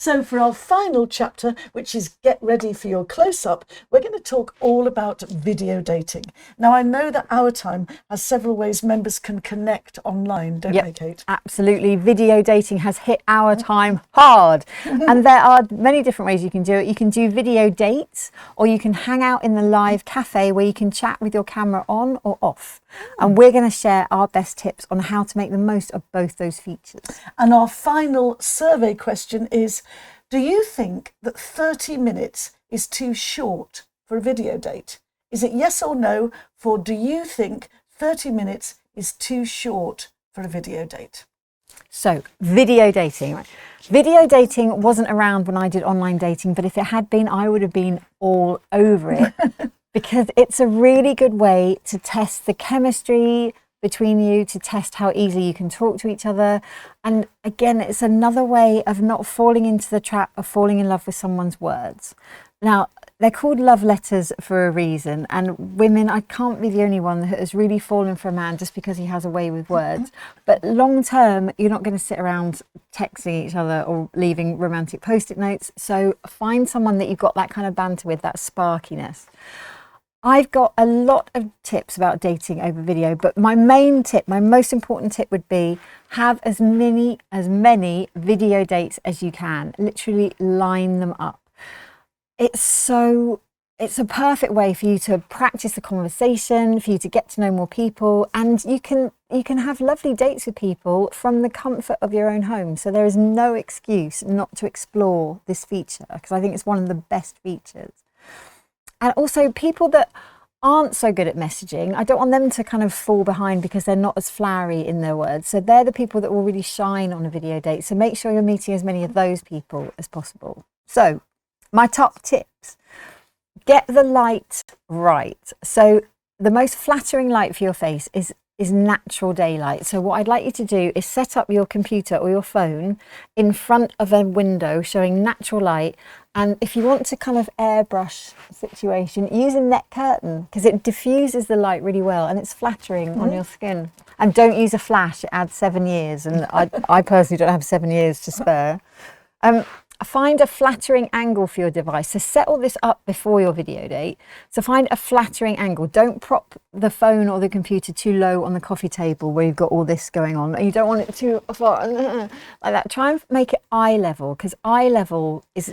So for our final chapter, which is get ready for your close-up, we're going to talk all about video dating. Now, I know that Ourtime has several ways members can connect online, don't they, Kate? Absolutely. Video dating has hit Ourtime hard. And there are many different ways you can do it. You can do video dates, or you can hang out in the live cafe where you can chat with your camera on or off. And we're going to share our best tips on how to make the most of both those features. And our final survey question is, do you think that 30 minutes is too short for a video date? Is it yes or no for do you think 30 minutes is too short for a video date? So, video dating. Right? Video dating wasn't around when I did online dating, but if it had been, I would have been all over it. Because it's a really good way to test the chemistry between you, to test how easily you can talk to each other. And again, it's another way of not falling into the trap of falling in love with someone's words. Now, they're called love letters for a reason. And women, I can't be the only one that has really fallen for a man just because he has a way with words. But long term, you're not going to sit around texting each other or leaving romantic post-it notes. So find someone that you've got that kind of banter with, that sparkiness. I've got a lot of tips about dating over video, but my main tip, my most important tip would be have as many video dates as you can. Literally line them up. It's a perfect way for you to practice the conversation, for you to get to know more people, and you can have lovely dates with people from the comfort of your own home. So there is no excuse not to explore this feature, because I think it's one of the best features. And also people that aren't so good at messaging, I don't want them to kind of fall behind because they're not as flowery in their words. So they're the people that will really shine on a video date. So make sure you're meeting as many of those people as possible. So my top tips, get the light right. So the most flattering light for your face is natural daylight. So what I'd like you to do is set up your computer or your phone in front of a window showing natural light. And if you want to kind of airbrush the situation, use a net curtain because it diffuses the light really well and it's flattering on your skin. And don't use a flash, it adds 7 years. And I personally don't have 7 years to spare. Find a flattering angle for your device. So set all this up before your video date. So find a flattering angle. Don't prop the phone or the computer too low on the coffee table where you've got all this going on. And you don't want it too far like that. Try and make it eye level, because eye level is...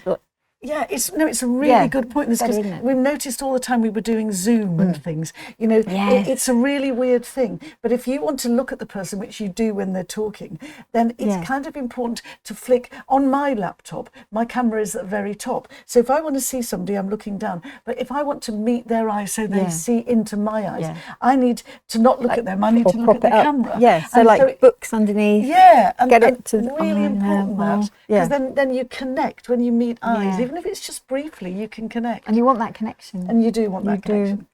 Yeah, it's a really good point. Because we've noticed all the time we were doing Zoom and things, it's a really weird thing. But if you want to look at the person, which you do when they're talking, then it's kind of important to flick. On my laptop, my camera is at the very top. So if I want to see somebody, I'm looking down. But if I want to meet their eyes so they see into my eyes, I need to not look at them. I need to look at the camera. Yeah, so books underneath. Yeah, and get it to really important that. Because then you connect when you meet eyes. Even if it's just briefly, you can connect. And you want that connection. And you do want that connection.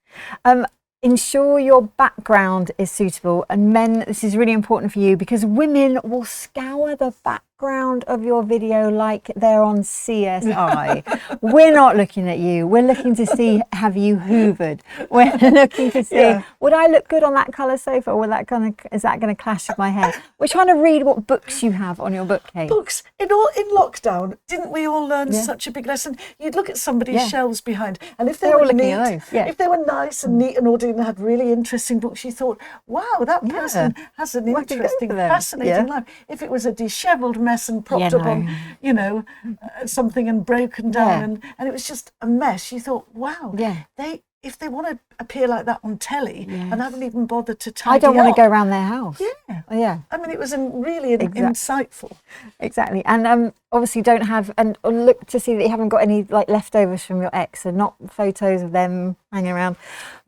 Ensure your background is suitable. And men, this is really important for you because women will scour the background of your video like they're on CSI. We're not looking at you. We're looking to see, have you hoovered? We're looking to see, would I look good on that colour sofa, or is that going to clash with my hair? We're trying to read what books you have on your bookcase. Books. In lockdown, didn't we all learn such a big lesson? You'd look at somebody's shelves behind, and if they were neat, if they were nice and neat and orderly and had really interesting books, you thought, wow, that person has an interesting, fascinating life. If it was a dishevelled mess and propped up on, something and broken down, and it was just a mess, you thought, wow, if they want to appear like that on telly and haven't even bothered to tidy I don't want up, to go around their house. I mean, it was really insightful. Exactly. And obviously don't have, and look to see that you haven't got any leftovers from your ex, and not photos of them hanging around.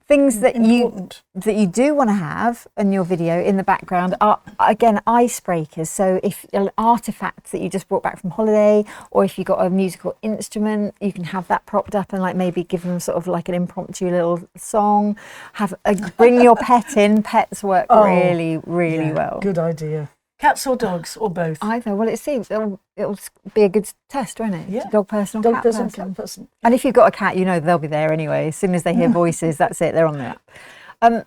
Things that you do want to have in your video in the background are, again, icebreakers. So if an artifact that you just brought back from holiday, or if you've got a musical instrument, you can have that propped up and maybe give them sort of like an impromptu little song. Bring your pet in. Pets work really well. Good idea. Cats or dogs or both? Either. Well, it seems it'll be a good test, won't it? Yeah. Dog person or cat person. Cat person. And if you've got a cat, they'll be there anyway. As soon as they hear voices, that's it. They're on the app. And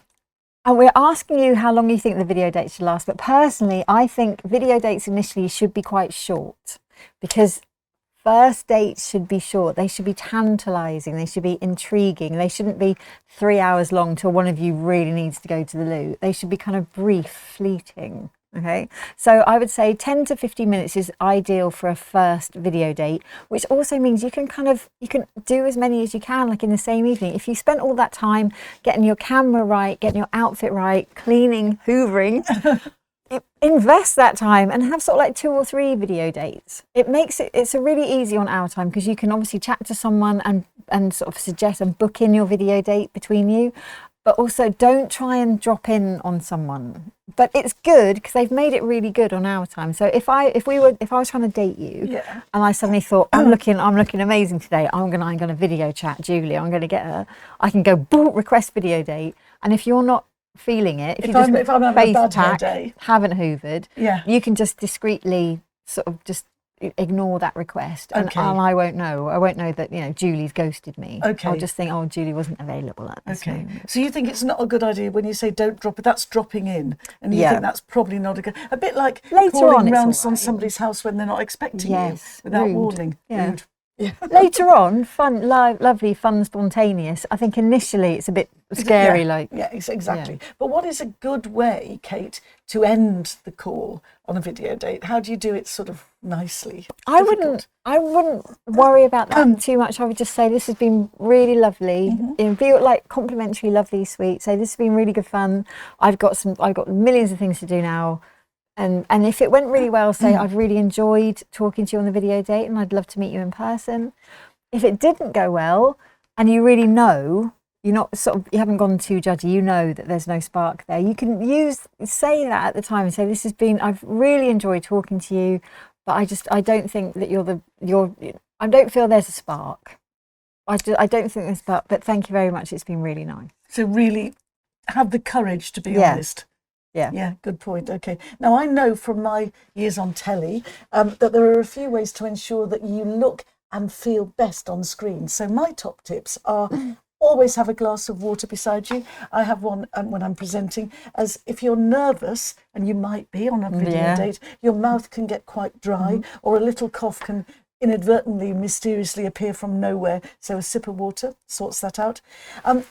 we're asking you how long you think the video dates should last. But personally, I think video dates initially should be quite short, because First dates should be short. They should be tantalising. They should be intriguing. They shouldn't be 3 hours long till one of you really needs to go to the loo. They should be kind of brief, fleeting. Okay, so I would say 10 to 15 minutes is ideal for a first video date, which also means you can do as many as you can, like in the same evening. If you spent all that time getting your camera right, getting your outfit right, cleaning, hoovering, invest that time and have sort of like 2 or 3 video dates. It's a really easy on Ourtime because you can obviously chat to someone and sort of suggest and book in your video date between you. But also don't try and drop in on someone. But it's good because they've made it really good on Ourtime. So if I was trying to date you and I suddenly thought I'm looking amazing today, I'm gonna video chat Julie, I'm gonna get her, I can go boom, request video date. And if you're not feeling it, if I'm having a bad hair day, haven't hoovered, you can just discreetly sort of just ignore that request, and I won't know that Julie's ghosted me. I'll just think, oh, Julie wasn't available at this moment. So you think it's not a good idea when you say don't drop it, that's dropping in, and you think that's probably not a bit like later calling round on somebody's house when they're not expecting you without rude. warning. Rude. Yeah. Later on, fun, lovely, fun, spontaneous. I think initially it's a bit scary. Exactly. But what is a good way, Kate, to end the call on a video date? How do you do it sort of nicely? I wouldn't worry about that too much. I would just say this has been really lovely. Be like complimentary, lovely, sweet. Say this has been really good fun. I've got millions of things to do now. And if it went really well, say I've really enjoyed talking to you on the video date and I'd love to meet you in person. If it didn't go well and you really know, you haven't gone too judgy, you know that there's no spark there, you can say that at the time and say I've really enjoyed talking to you, but I don't think that I don't feel there's a spark. I don't think there's a spark, but thank you very much, it's been really nice. So really have the courage to be honest. Yeah, good point. Okay. Now, I know from my years on telly that there are a few ways to ensure that you look and feel best on screen. So my top tips are always have a glass of water beside you. I have one when I'm presenting, as if you're nervous, and you might be on a video date, your mouth can get quite dry or a little cough can inadvertently, mysteriously appear from nowhere. So a sip of water sorts that out.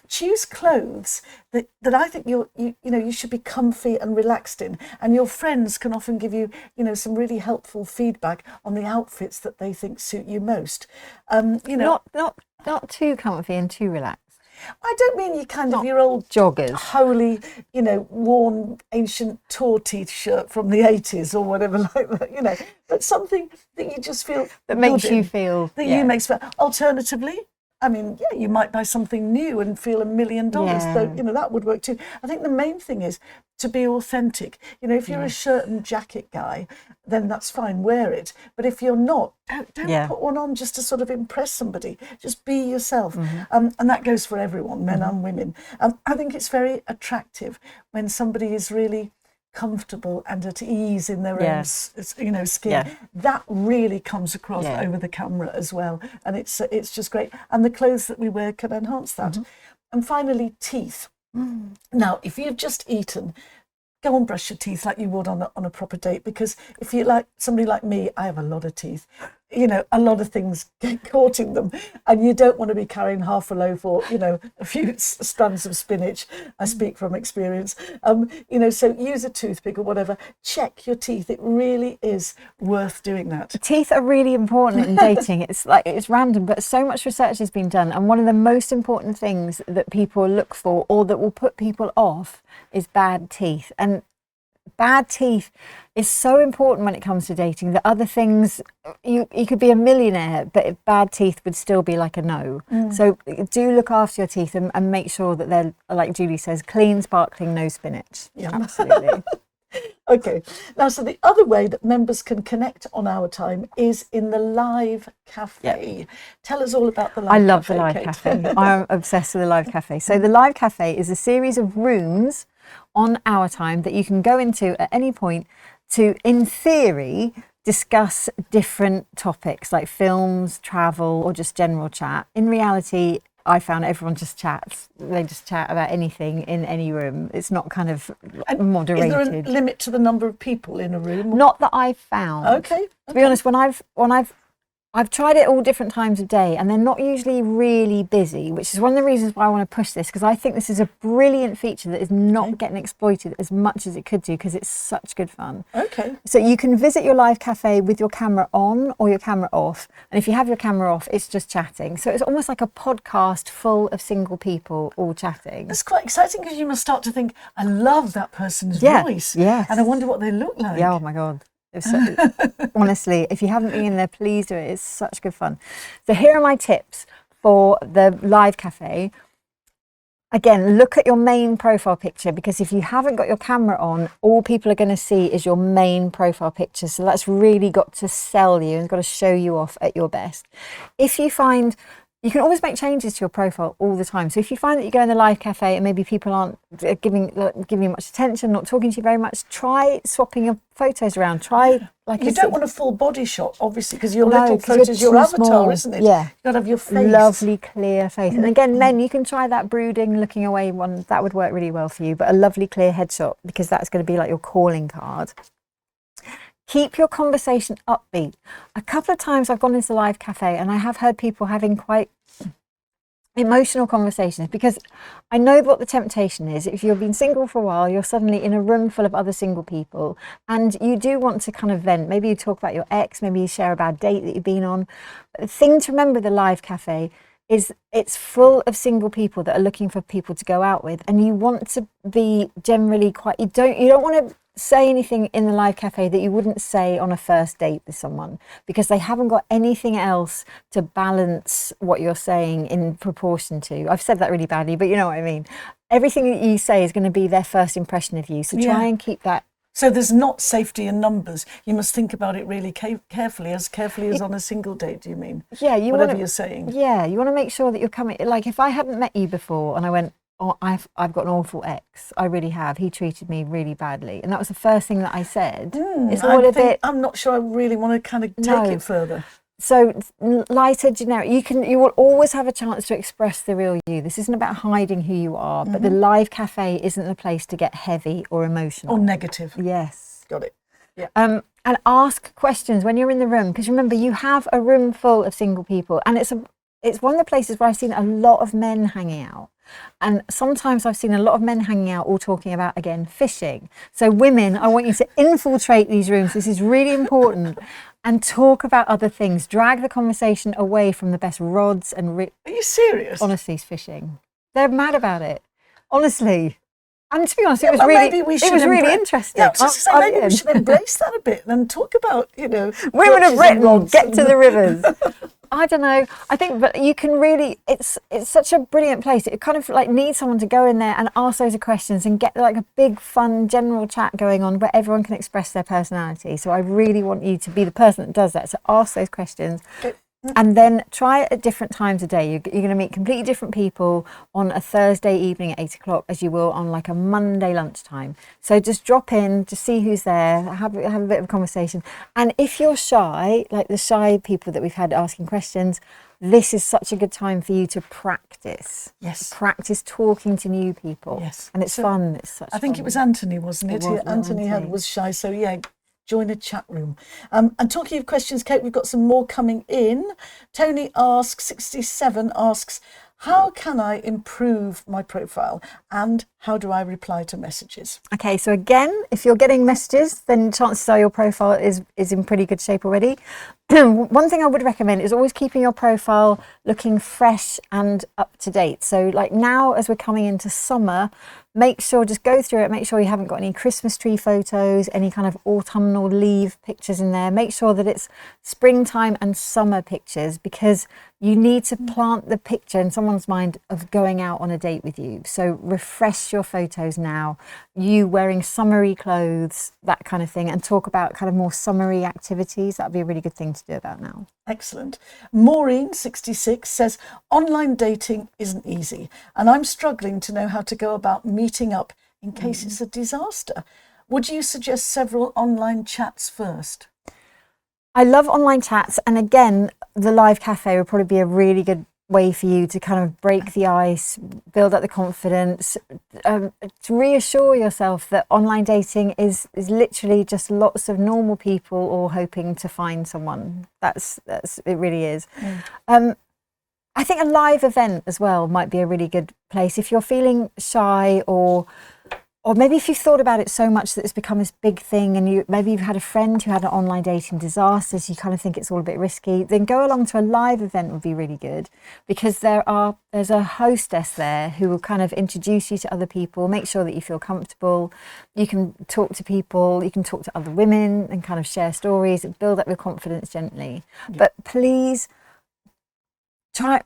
Choose clothes that I think you should be comfy and relaxed in, and your friends can often give you some really helpful feedback on the outfits that they think suit you most. Not too comfy and too relaxed. I don't mean your old joggers, holy, worn ancient tour t-shirt from the 80s or whatever like that, but something that you just feel that makes you feel you makes feel. Alternatively, I mean, you might buy something new and feel $1 million. So, that would work too. I think the main thing is to be authentic. If you're a shirt and jacket guy, then that's fine, wear it. But if you're not, don't put one on just to sort of impress somebody. Just be yourself. And that goes for everyone, men and women. I think it's very attractive when somebody is really comfortable and at ease in their own skin. That really comes across over the camera as well, and it's just great, and the clothes that we wear can enhance that. And finally, teeth. Now, if you've just eaten, go and brush your teeth like you would on a proper date, because if you like somebody like me, I have a lot of teeth. A lot of things get caught in them, and you don't want to be carrying half a loaf or, a few strands of spinach. I speak from experience. So use a toothpick or whatever. Check your teeth. It really is worth doing that. Teeth are really important in dating. It's random, but so much research has been done. And one of the most important things that people look for, or that will put people off, is bad teeth. And bad teeth is so important when it comes to dating. The other things, you could be a millionaire, but bad teeth would still be like a no. So do look after your teeth and make sure that they're, like Julie says, clean, sparkling, no spinach. Yeah. Absolutely. Okay. Now, so the other way that members can connect on Ourtime is in the live cafe. Tell us all about the live cafe. I love the live cafe. I'm obsessed with the live cafe. So the live cafe is a series of rooms on Ourtime that you can go into at any point to, in theory, discuss different topics like films, travel, or just general chat. In reality, I found everyone just chats. They just chat about anything in any room. It's not kind of moderated. Is there a limit to the number of people in a room? Not that I've found. Okay. To be honest, when I've I've tried it all different times of day, and they're not usually really busy, which is one of the reasons why I want to push this, because I think this is a brilliant feature that is not getting exploited as much as it could do, because it's such good fun. Okay. So you can visit your live cafe with your camera on or your camera off. And if you have your camera off, it's just chatting. So it's almost like a podcast full of single people all chatting. That's quite exciting, because you must start to think, I love that person's voice. Yes. And I wonder what they look like. Yeah, oh my God. Honestly, if you haven't been in there, please do it. It's such good fun. So here are my tips for the live cafe. Again, look at your main profile picture, because if you haven't got your camera on, all people are going to see is your main profile picture. So that's really got to sell you and got to show you off at your best. If you find, you can always make changes to your profile all the time. So if you find that you go in the live cafe and maybe people aren't giving you much attention, not talking to you very much, try swapping your photos around. Try like you don't want a full body shot, obviously, because your little photos, your avatar, small, isn't it? Yeah, you've got to have your face. Lovely clear face. And again, men, you can try that brooding, looking away one. That would work really well for you. But a lovely clear headshot, because that's going to be like your calling card. Keep your conversation upbeat. A couple of times I've gone into the live cafe and I have heard people having quite emotional conversations, because I know what the temptation is. If you've been single for a while, you're suddenly in a room full of other single people and you do want to kind of vent. Maybe you talk about your ex, maybe you share a bad date that you've been on. But the thing to remember with the live cafe is it's full of single people that are looking for people to go out with, and you want to be generally quite, you don't want to say anything in the live cafe that you wouldn't say on a first date with someone, because they haven't got anything else to balance what you're saying in proportion to. I've said that really badly, but you know what I mean. Everything that you say is going to be their first impression of you, so try and keep that. So there's not safety in numbers. You must think about it really carefully as on a single date, do you mean? Yeah, you're saying. Yeah, you want to make sure that you're coming, like if I hadn't met you before and I went, oh, I've got an awful ex. I really have. He treated me really badly. And that was the first thing that I said. It's all a bit... I'm not sure I really want to kind of take it further. So lighter, generic, you will always have a chance to express the real you. This isn't about hiding who you are, but the live cafe isn't the place to get heavy or emotional. Or negative. Yes. Got it. Yeah. And ask questions when you're in the room, because remember, you have a room full of single people, and it's one of the places where I've seen a lot of men hanging out. And sometimes I've seen a lot of men hanging out all talking about, again, fishing. So women, I want you to infiltrate these rooms. This is really important. And talk about other things. Drag the conversation away from the best rods and... Are you serious? Honestly, it's fishing. They're mad about it. Honestly. And to be honest, it was really interesting. Yeah, maybe we should embrace that a bit and talk about, women of Britain, get to the rivers. I don't know. I think, but you can really, it's such a brilliant place. It kind of like needs someone to go in there and ask those questions and get like a big, fun, general chat going on where everyone can express their personality. So I really want you to be the person that does that. So ask those questions. And then try it at different times of day. You're going to meet completely different people on a Thursday evening at 8 o'clock as you will on like a Monday lunchtime. So just drop in, just see who's there, have a bit of a conversation. And if you're shy, like the shy people that we've had asking questions, this is such a good time for you to practice. Yes. Practice talking to new people. Yes. And it's fun. It's such I think fun. It was Anthony, wasn't it? Anthony was shy. So yeah. Join a chat room. And talking of questions, Kate, we've got some more coming in. Tony asks, 67 asks, how can I improve my profile and how do I reply to messages? Okay, so again, if you're getting messages, then chances are your profile is in pretty good shape already. One thing I would recommend is always keeping your profile looking fresh and up to date. So like now, as we're coming into summer, make sure, just go through it, make sure you haven't got any Christmas tree photos, any kind of autumnal leaf pictures in there. Make sure that it's springtime and summer pictures, because you need to plant the picture in someone's mind of going out on a date with you. So refresh your photos now, you wearing summery clothes, that kind of thing, and talk about kind of more summery activities. That'd be a really good thing to do about now. Excellent. Maureen, 66, says, online dating isn't easy and I'm struggling to know how to go about meeting up in case it's a disaster. Would you suggest several online chats first? I love online chats, and again, the live cafe would probably be a really good way for you to kind of break the ice, build up the confidence, to reassure yourself that online dating is literally just lots of normal people all hoping to find someone. That's it really is. I think a live event as well might be a really good place if you're feeling shy, or maybe if you've thought about it so much that it's become this big thing, and maybe you've had a friend who had an online dating disaster, so you kind of think it's all a bit risky, then go along to a live event would be really good, because there's a hostess there who will kind of introduce you to other people, make sure that you feel comfortable. You can talk to people, you can talk to other women and kind of share stories and build up your confidence gently. But please try.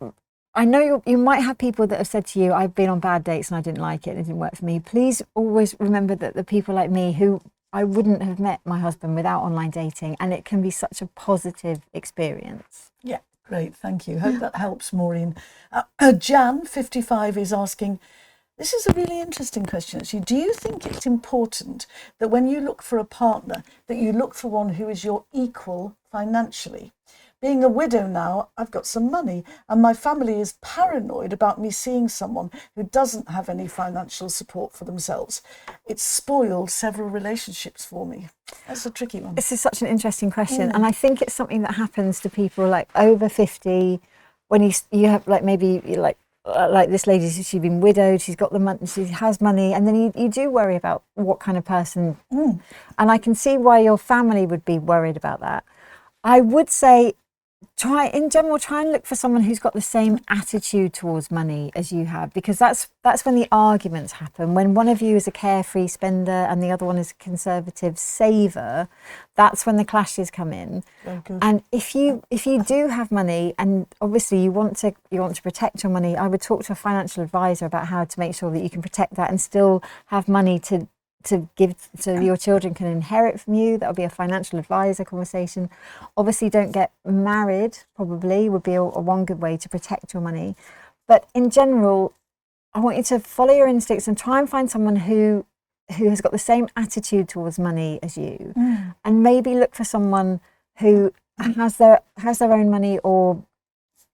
I know you might have people that have said to you, I've been on bad dates and I didn't like it and it didn't work for me. Please always remember that the people like me, who I wouldn't have met my husband without online dating, and it can be such a positive experience. Yeah, great, thank you. Hope that helps, Maureen. Jan, 55, is asking, this is a really interesting question actually. Do you think it's important that when you look for a partner, that you look for one who is your equal financially? Being a widow now, I've got some money, and my family is paranoid about me seeing someone who doesn't have any financial support for themselves. It's spoiled several relationships for me. That's a tricky one. This is such an interesting question, and I think it's something that happens to people like over 50, when you have like maybe like this lady, she's been widowed, she's got the money, she has money, and then you do worry about what kind of person. And I can see why your family would be worried about that. I would say, try and look for someone who's got the same attitude towards money as you have, because that's when the arguments happen. When one of you is a carefree spender and the other one is a conservative saver, that's when the clashes come in. And if you do have money, and obviously you want to protect your money, I would talk to a financial advisor about how to make sure that you can protect that and still have money to give, so your children can inherit from you. That would be a financial advisor conversation. Obviously, don't get married, probably would be a one good way to protect your money. But in general, I want you to follow your instincts and try and find someone who has got the same attitude towards money as you, and maybe look for someone who has their own money or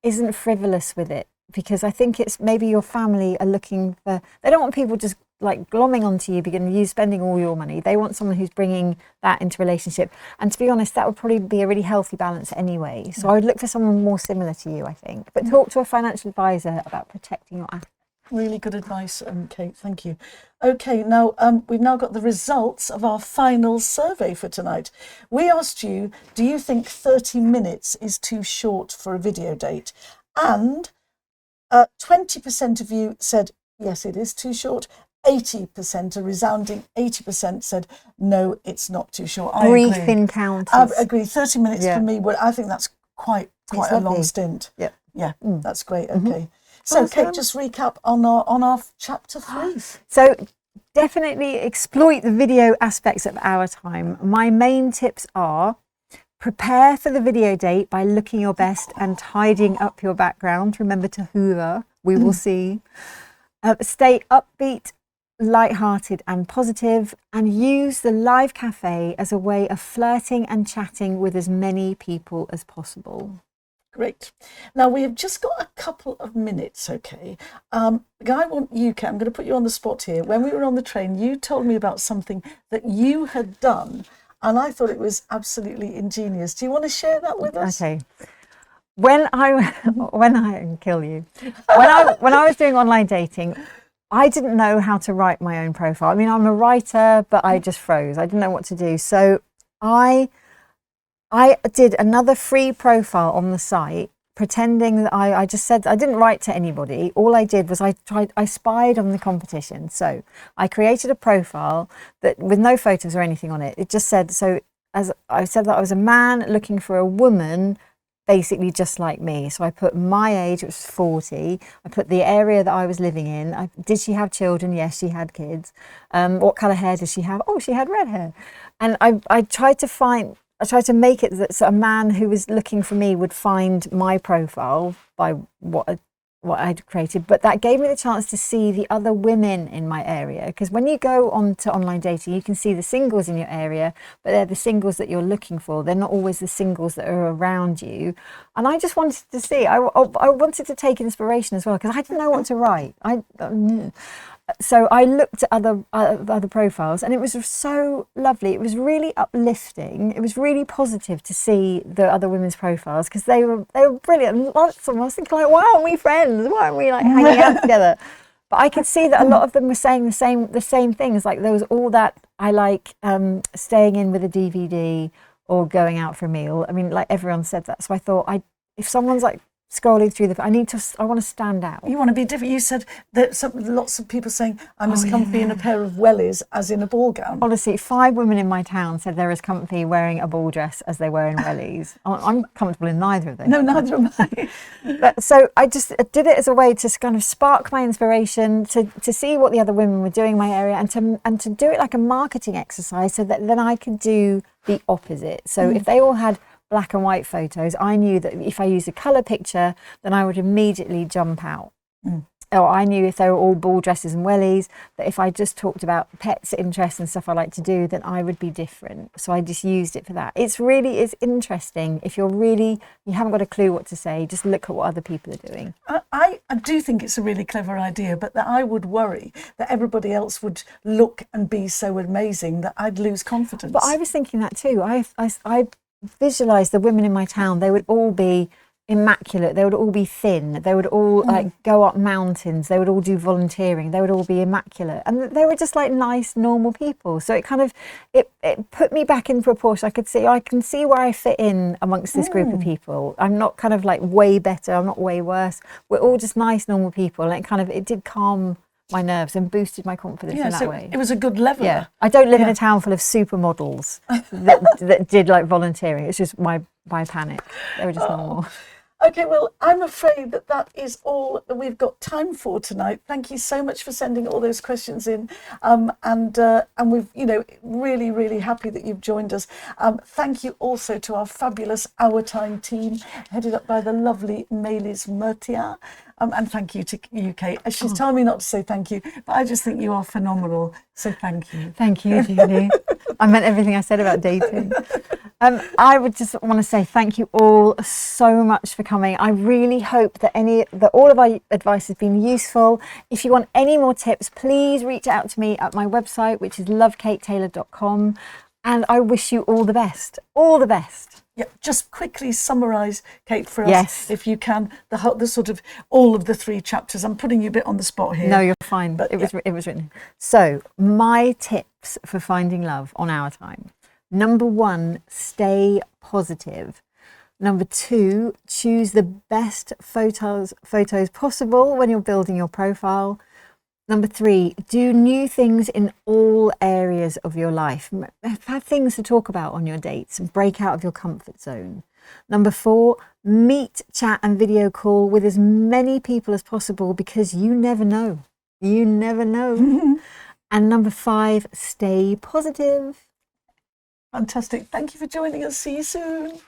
isn't frivolous with it, because I think it's maybe your family are looking for, they don't want people just like glomming onto you, beginning you spending all your money. They want someone who's bringing that into relationship. And to be honest, that would probably be a really healthy balance anyway. So I would look for someone more similar to you, I think. But talk to a financial advisor about protecting your assets. Really good advice, Kate. Thank you. Okay, now we've now got the results of our final survey for tonight. We asked you, do you think 30 minutes is too short for a video date? And 20% of you said, yes, it is too short. 80%, a resounding 80%, said no, it's not too short. I Brief agree. encounters. I agree. 30 minutes for me, I think that's quite a long stint. Yeah, that's great. Okay, so Kate, just recap on our chapter 3. So definitely exploit the video aspects of Ourtime. My main tips are: prepare for the video date by looking your best and tidying up your background. Remember to hoover. We will see. Stay upbeat, light-hearted and positive, and use the live cafe as a way of flirting and chatting with as many people as possible. Great. Now we have just got a couple of minutes, okay? I want you, Kate, I'm going to put you on the spot here. When we were on the train, you told me about something that you had done, and I thought it was absolutely ingenious. Do you want to share that with us? Okay. When I kill you. When I was doing online dating, I didn't know how to write my own profile. I mean, I'm a writer, but I just froze. I didn't know what to do. So I did another free profile on the site, pretending that I just said, I didn't write to anybody. All I did was I spied on the competition. So I created a profile that with no photos or anything on it. It just said, so as I said that I was a man looking for a woman, basically just like me. So I put my age, which was 40. I put the area that I was living in. Did she have children? Yes, she had kids. What colour hair does she have? Oh, she had red hair. And I tried to make it that so a man who was looking for me would find my profile by what I'd created, but that gave me the chance to see the other women in my area, because when you go on to online dating, you can see the singles in your area, but they're the singles that you're looking for. They're not always the singles that are around you. And I just wanted to see, I wanted to take inspiration as well, because I didn't know what to write. So I looked at other profiles, and it was so lovely. It was really uplifting. It was really positive to see the other women's profiles, because they were brilliant. And lots of them, I was thinking, like, why aren't we friends? Why aren't we like hanging out together? But I could see that a lot of them were saying the same things. Like, there was all that, I like staying in with a DVD or going out for a meal. I mean, like, everyone said that. So I thought, if someone's like scrolling through I want to stand out. You want to be different. You said that lots of people saying, I'm as comfy in a pair of wellies as in a ball gown. Honestly, 5 women in my town said they're as comfy wearing a ball dress as they were in wellies. I'm comfortable in neither of those. No, neither am I. So I just did it as a way to kind of spark my inspiration, to see what the other women were doing in my area, and to do it like a marketing exercise, so that then I could do the opposite. So if they all had black and white photos, I knew that if I used a colour picture, then I would immediately jump out. Or I knew if they were all ball dresses and wellies, that if I just talked about pets, interests and stuff I like to do, then I would be different. So I just used it for that. It's interesting. If you haven't got a clue what to say, just look at what other people are doing. I do think it's a really clever idea, but that I would worry that everybody else would look and be so amazing that I'd lose confidence. But I was thinking that too. I visualised the women in my town. They would all be immaculate. They would all be thin. They would all like go up mountains. They would all do volunteering. They would all be immaculate, and they were just like nice, normal people. So it kind of it put me back in proportion. I can see where I fit in amongst this group of people. I'm not kind of like way better. I'm not way worse. We're all just nice, normal people, and it did calm my nerves and boosted my confidence in that way. It was a good leveler. Yeah, I don't live in a town full of supermodels that did like volunteering. It's just my panic. They were just normal. Okay, well, I'm afraid that is all that we've got time for tonight. Thank you so much for sending all those questions in, and we've, really, really happy that you've joined us. Thank you also to our fabulous Ourtime team, headed up by the lovely Maëlys Mertier. And thank you to UK. She's telling me not to say thank you, but I just think you are phenomenal. So thank you. Thank you, Julie. I meant everything I said about dating. I would just want to say thank you all so much for coming. I really hope that all of our advice has been useful. If you want any more tips, please reach out to me at my website, which is lovekatetaylor.com. And I wish you all the best. All the best. Yeah, just quickly summarise, Kate, for us, if you can, the sort of all of the 3 chapters. I'm putting you a bit on the spot here. No, you're fine. But it was written. So, my tips for finding love on Ourtime. Number 1, stay positive. Number 2, choose the best photos possible when you're building your profile. Number 3, do new things in all areas of your life. Have things to talk about on your dates and break out of your comfort zone. Number 4, meet, chat and video call with as many people as possible, because you never know. You never know. And number 5, stay positive. Fantastic. Thank you for joining us. See you soon.